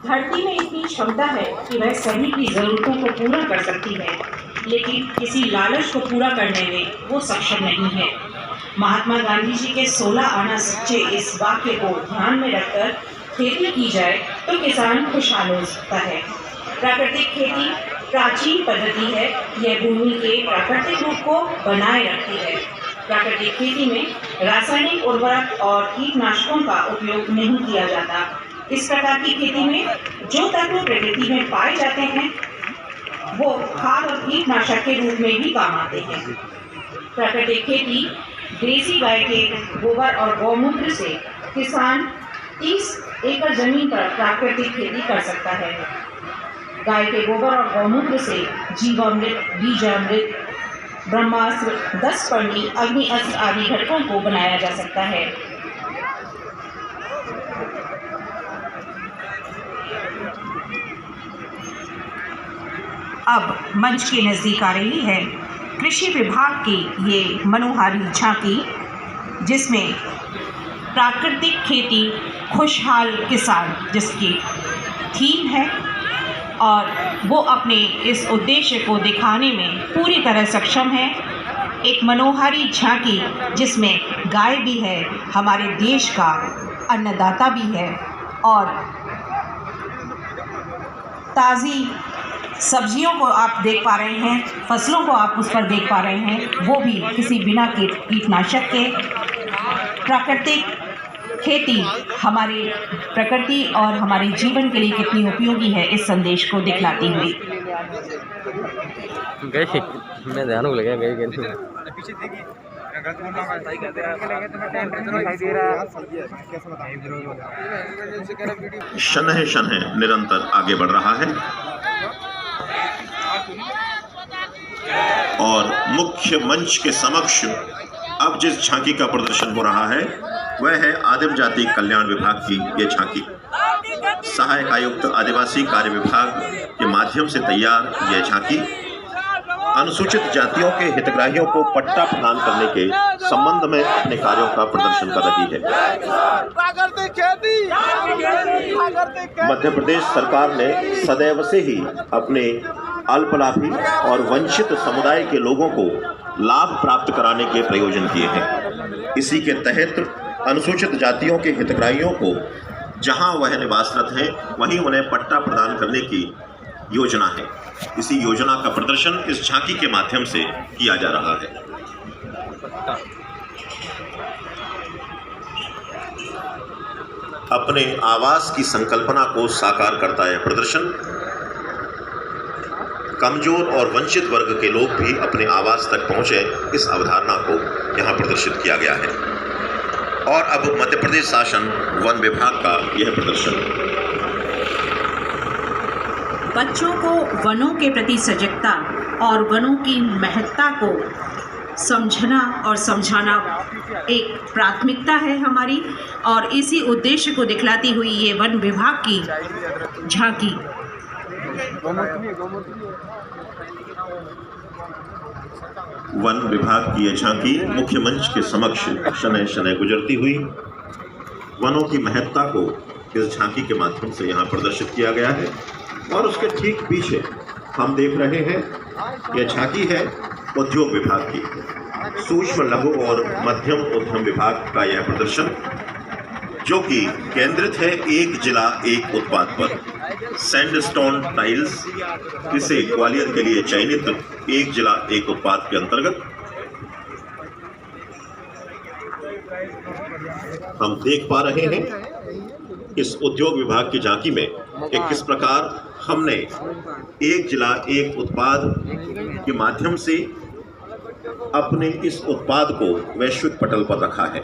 धरती में इतनी क्षमता है कि वह सभी की ज़रूरतों को पूरा कर सकती है, लेकिन किसी लालच को पूरा करने में वो सक्षम नहीं है। महात्मा गांधी जी के 16 आना सच्चे इस वाक्य को ध्यान में रखकर खेती की जाए तो किसान खुशहाल हो सकता है। प्राकृतिक खेती प्राचीन पद्धति है। यह भूमि के प्राकृतिक रूप को बनाए रखती है। प्राकृतिक खेती में रासायनिक उर्वरक और कीटनाशकों का उपयोग नहीं किया जाता। इस प्रकार की खेती में जो तत्व प्रकृति में पाए जाते हैं वो खाद और कीटनाशक के रूप में भी काम आते हैं। प्राकृतिक खेती देसी गाय के गोबर और गौमूत्र से किसान 30 एकड़ जमीन पर प्राकृतिक खेती कर सकता है। गाय के गोबर और गौमूत्र से जीवामृत, बीजामृत, ब्रह्मास्त्र, 10 पर्णी, अग्नि अस्त्र आदि घटकों को बनाया जा सकता है। अब मंच के नजदीक आ रही है कृषि विभाग की ये मनोहारी झांकी, जिसमें प्राकृतिक खेती खुशहाल किसान जिसकी थीम है और वो अपने इस उद्देश्य को दिखाने में पूरी तरह सक्षम है। एक मनोहारी झांकी जिसमें गाय भी है, हमारे देश का अन्नदाता भी है, और ताज़ी सब्जियों को आप देख पा रहे हैं, फसलों को आप उस पर देख पा रहे हैं, वो भी किसी बिना कीटनाशक के। प्राकृतिक खेती हमारी प्रकृति और हमारे जीवन के लिए कितनी उपयोगी है, इस संदेश को दिखलाती हुई। मैं ध्यान को लगा गई शनह शनह निरंतर आगे बढ़ रहा है और मुख्य मंच के समक्ष अब जिस झांकी का प्रदर्शन हो रहा है वह है आदिम जाति कल्याण विभाग की ये झांकी। सहायक आयुक्त आदिवासी कार्य विभाग के माध्यम से तैयार यह झांकी अनुसूचित जातियों के हितग्राहियों को पट्टा प्रदान करने के संबंध में अपने कार्यों का प्रदर्शन कर रही है। मध्य प्रदेश सरकार ने सदैव से ही अपने अल्पलाभी और वंचित समुदाय के लोगों को लाभ प्राप्त कराने के प्रयोजन किए हैं। इसी के तहत अनुसूचित जातियों के हितग्राहियों को जहां वह निवासरत हैं वहीं उन्हें पट्टा प्रदान करने की योजना है। इसी योजना का प्रदर्शन इस झांकी के माध्यम से किया जा रहा है। अपने आवास की संकल्पना को साकार करता है प्रदर्शन। कमजोर और वंचित वर्ग के लोग भी अपने आवास तक पहुंचे, इस अवधारणा को यहाँ प्रदर्शित किया गया है। और अब मध्य प्रदेश शासन वन विभाग का यह प्रदर्शन। बच्चों को वनों के प्रति सजगता और वनों की महत्ता को समझना और समझाना एक प्राथमिकता है हमारी, और इसी उद्देश्य को दिखलाती हुई ये वन विभाग की झांकी। वन विभाग की यह झांकी मुख्य मंच के समक्ष शनह शनह गुजरती हुई वनों की महत्ता को इस झांकी के माध्यम से यहाँ प्रदर्शित किया गया है। और उसके ठीक पीछे हम देख रहे हैं यह झांकी है उद्योग विभाग की। सूक्ष्म लघु और मध्यम उद्यम विभाग का यह प्रदर्शन जो कि केंद्रित है एक जिला एक उत्पाद पर। सैंडस्टोन टाइल्स इसे ग्वालियर के लिए चयनित एक जिला एक उत्पाद के अंतर्गत हम देख पा रहे हैं। इस उद्योग विभाग की झांकी में एक किस प्रकार हमने एक जिला एक उत्पाद के माध्यम से अपने इस उत्पाद को वैश्विक पटल पर रखा है।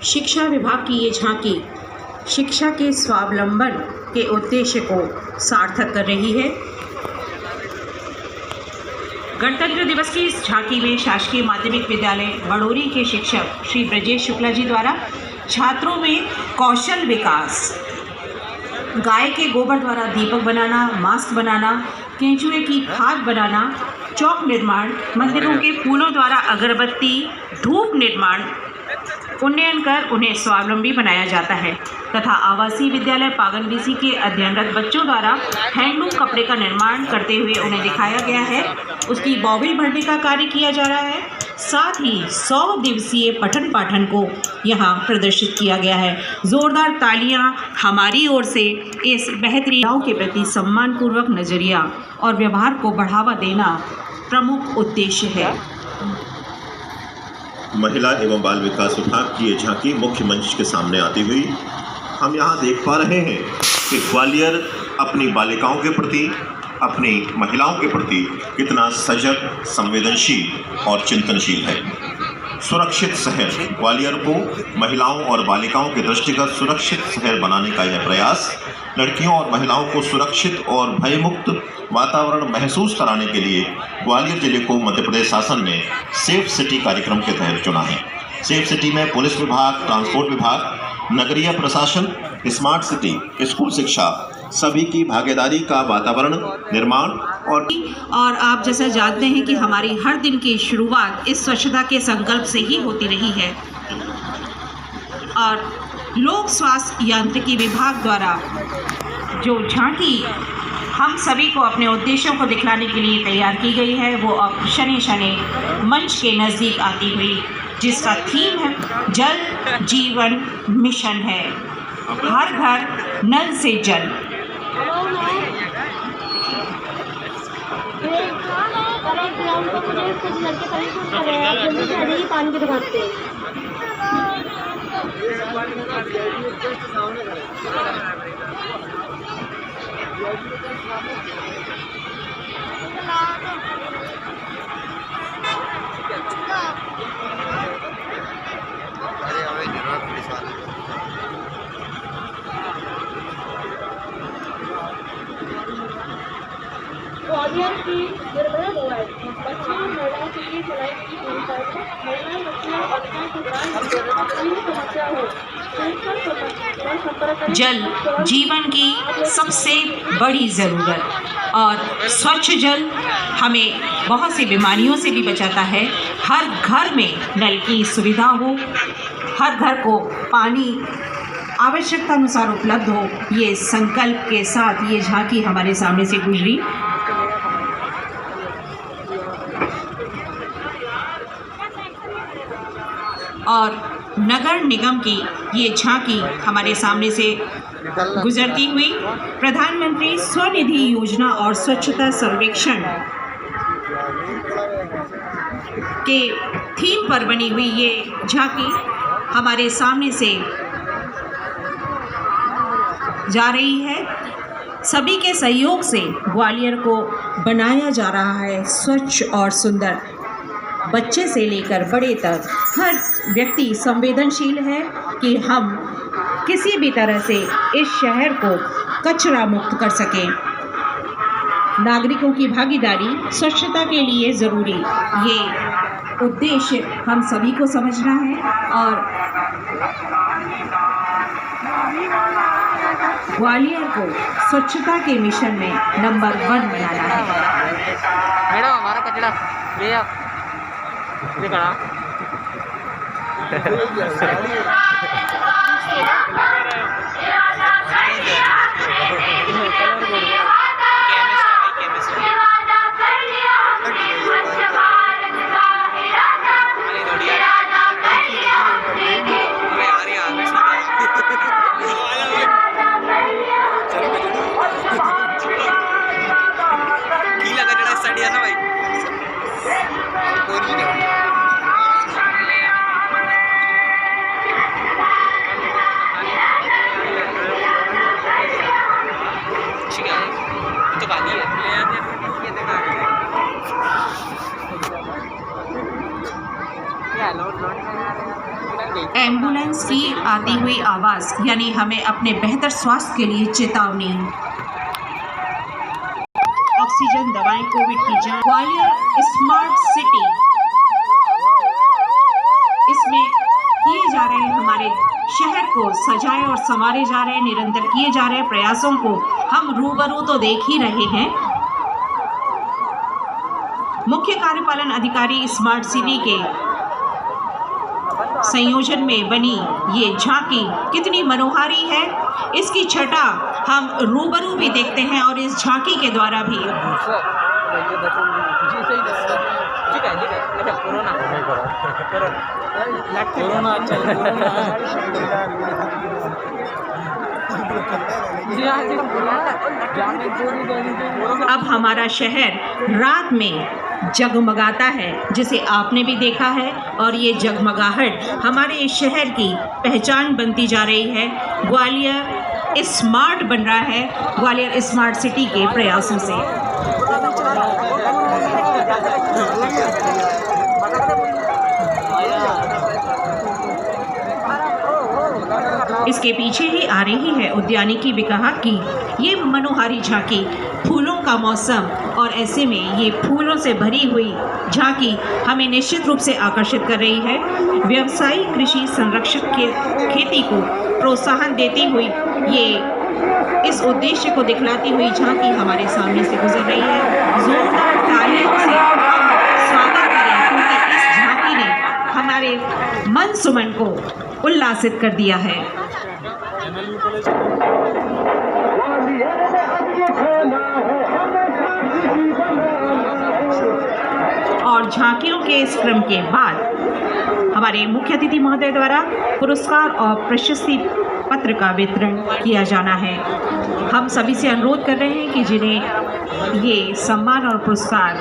शिक्षा विभाग की ये झांकी शिक्षा के स्वावलंबन के उद्देश्य को सार्थक कर रही है। गणतंत्र दिवस की इस झांकी में शासकीय माध्यमिक विद्यालय बड़ोरी के शिक्षक श्री ब्रजेश शुक्ला जी द्वारा छात्रों में कौशल विकास, गाय के गोबर द्वारा दीपक बनाना, मास्क बनाना, केंचुए की खाद बनाना, चौक निर्माण, मंदिरों के फूलों द्वारा अगरबत्ती, धूप निर्माण, उन्नयन कर उन्हें स्वावलंबी बनाया जाता है तथा आवासीय विद्यालय पागलबीसी के अध्ययनरत बच्चों द्वारा हैंडलूम कपड़े का निर्माण करते हुए उन्हें दिखाया गया है। उसकी बॉबिल भरने का कार्य किया जा रहा है। साथ ही 100 दिवसीय पठन पाठन को यहाँ प्रदर्शित किया गया है। जोरदार तालियां हमारी ओर से इस बेहतरीन के प्रति सम्मानपूर्वक नजरिया और व्यवहार को बढ़ावा देना प्रमुख उद्देश्य है। महिला एवं बाल विकास विभाग की ये झांकी मुख्य मंच के सामने आती हुई हम यहाँ देख पा रहे हैं कि ग्वालियर अपनी बालिकाओं के प्रति, अपनी महिलाओं के प्रति कितना सजग, संवेदनशील और चिंतनशील है। सुरक्षित शहर ग्वालियर को महिलाओं और बालिकाओं के दृष्टिगत सुरक्षित शहर बनाने का यह प्रयास लड़कियों और महिलाओं को सुरक्षित और भयमुक्त वातावरण महसूस कराने के लिए ग्वालियर जिले को मध्य प्रदेश शासन ने सेफ सिटी कार्यक्रम के तहत चुना है। सेफ सिटी में पुलिस विभाग, ट्रांसपोर्ट विभाग, नगरीय प्रशासन, स्मार्ट सिटी, स्कूल शिक्षा सभी की भागीदारी का वातावरण निर्माण और आप जैसा जानते हैं कि हमारी हर दिन की शुरुआत इस स्वच्छता के संकल्प से ही होती रही है और लोक स्वास्थ्य यांत्रिकी विभाग द्वारा जो झांकी हम सभी को अपने उद्देश्यों को दिखलाने के लिए तैयार की गई है, वो अब शनि शनि मंच के नज़दीक आती हुई, जिसका थीम है जल जीवन मिशन है, हर घर नल से जल। पानी की दुकान पे ग्वालियर की निर्भया मोबाइल बच्चों और महिलाओं के लिए चलाई गई वेबसाइट है। महिलाएं, बच्चियां और बच्चों के कोई समस्या हो जल जीवन की सबसे बड़ी ज़रूरत और स्वच्छ जल हमें बहुत सी बीमारियों से भी बचाता है। हर घर में नल की सुविधा हो, हर घर को पानी आवश्यकता अनुसार उपलब्ध हो, ये संकल्प के साथ ये झांकी हमारे सामने से गुजरी। और नगर निगम की ये झांकी हमारे सामने से गुजरती हुई प्रधानमंत्री स्वनिधि योजना और स्वच्छता सर्वेक्षण के थीम पर बनी हुई ये झांकी हमारे सामने से जा रही है। सभी के सहयोग से ग्वालियर को बनाया जा रहा है स्वच्छ और सुंदर। बच्चे से लेकर बड़े तक हर व्यक्ति संवेदनशील है कि हम किसी भी तरह से इस शहर को कचरा मुक्त कर सकें। नागरिकों की भागीदारी स्वच्छता के लिए ज़रूरी, ये उद्देश्य हम सभी को समझना है और ग्वालियर को स्वच्छता के मिशन में नंबर 1 बनाना है। मैडम हमारा कचरा ले आप करा एम्बुलेंस की आती हुई आवाज़ यानी हमें अपने बेहतर स्वास्थ्य के लिए चेतावनी। ऑक्सीजन, दवाएं, कोविड की जांच। ग्वालियर स्मार्ट सिटी, इसमें किए जा रहे हैं हमारे शहर को सजाए और संवारे जा रहे निरंतर किए जा रहे प्रयासों को हम रूबरू तो देख ही रहे हैं। मुख्य कार्यपालन अधिकारी स्मार्ट सिटी के संयोजन में बनी ये झांकी कितनी मनोहारी है, इसकी छटा हम रूबरू भी देखते हैं और इस झांकी के द्वारा भी अब हमारा शहर रात में जगमगाता है, जिसे आपने भी देखा है और ये जगमगाहट हमारे इस शहर की पहचान बनती जा रही है। ग्वालियर स्मार्ट बन रहा है ग्वालियर स्मार्ट सिटी के प्रयासों से। इसके पीछे ही आ रही है उद्यानिकी विकास की ये मनोहारी झांकी, फूलों का मौसम, और ऐसे में ये फूलों से भरी हुई झांकी हमें निश्चित रूप से आकर्षित कर रही है। व्यावसायिक कृषि संरक्षक के खेती को प्रोत्साहन देती हुई ये इस उद्देश्य को दिखलाती हुई झांकी हमारे सामने से गुजर रही है। जोरदार तालियों से हम स्वागत करें, क्योंकि इस झांकी ने हमारे मन सुमन को उल्लासित कर दिया है। और झांकियों के इस क्रम के बाद हमारे मुख्य अतिथि महोदय द्वारा पुरस्कार और प्रशस्ति पत्र का वितरण किया जाना है। हम सभी से अनुरोध कर रहे हैं कि जिन्हें ये सम्मान और पुरस्कार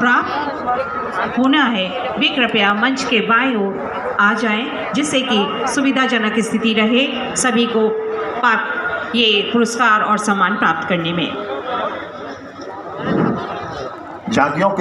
प्राप्त होना है वे कृपया मंच के बाईं ओर आ जाएं, जिससे कि सुविधाजनक स्थिति रहे सभी को ये पुरस्कार और सम्मान प्राप्त करने में। झांकियों के